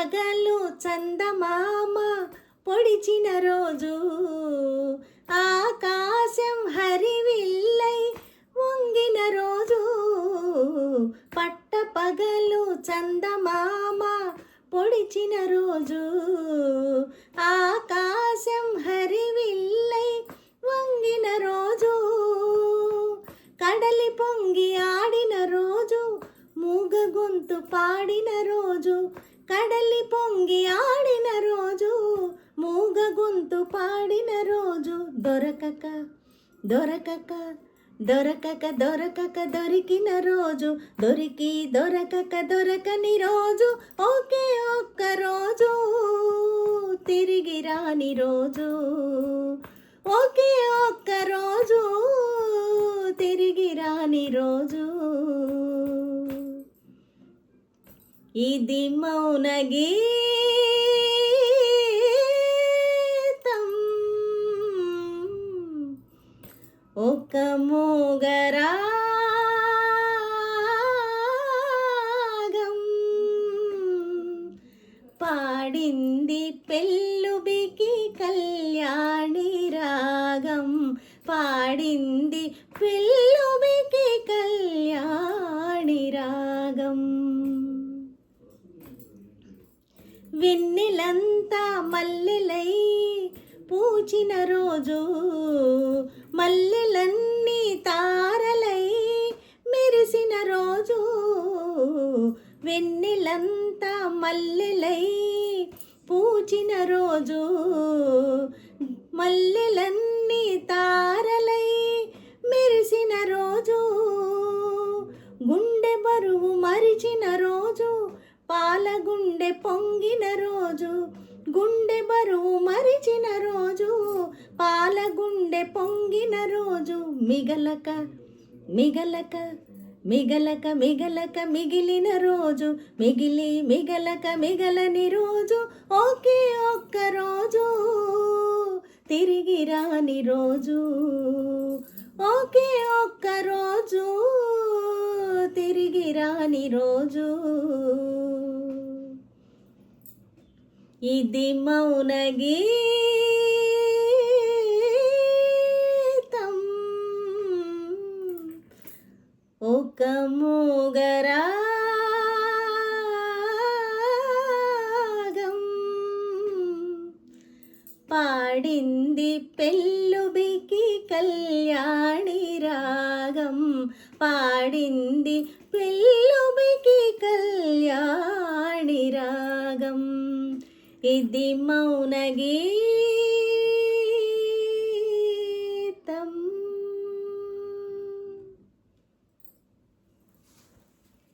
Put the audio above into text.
పగలు చందమామ పొడిచిన రోజు, ఆకాశం హరివిల్లై వంగిన రోజు. పట్ట పగలు చందమామ పొడిచిన రోజు, ఆకాశం హరివిల్లై వంగిన రోజు. కడలి పొంగి ఆడిన రోజు, మూగ గొంతు పాడిన రోజు. కడలి పొంగి ఆడిన రోజు, మూగ గొంతు పాడిన రోజు. దొరకక దొరకక దొరకక దొరకక దొరికిన రోజు, దొరికి దొరకక దొరకని రోజు. ఒకే ఒక్క రోజు తిరిగి రాని రోజు, ఒకే ఒక్క రోజు తిరిగి రాని రోజు. ఇది మౌన గీతం, ఒక మూగరాగం. పాడింది పెళ్ళుబికి కళ్యాణి రాగం, పాడింది పెళ్ళుబికి కళ్యాణి రాగం. వెన్నెలంతా మల్లెలై పూచిన రోజు, మల్లెలన్నీ తారలై మెరిసిన రోజు. వెన్నెలంతా మల్లెలై పూచిన రోజు, మల్లెలన్నీ తారలై మెరిసిన రోజు. గుండె బరువు మరిచిన రోజు, పాలగుండె పొంగిన రోజు. గుండె బరువు మరిచిన రోజు, పాలగుండె పొంగిన రోజు. మిగలక మిగలక మిగలక మిగలక మిగిలిన రోజు, మిగిలి మిగలక మిగలని రోజు. ఒకే ఒక్క రోజు తిరిగి రాని రోజు, ఒకే ఒక్క రోజు తిరిగి రాని రోజు. ఇది మౌన గీతం, ఒక మూగరాగం. పాడింది పెళ్ళుబికి కళ్యాణి రాగం, పాడింది పెళ్ళుబికి కళ్యాణి రాగం. ఇది మౌన గీతం.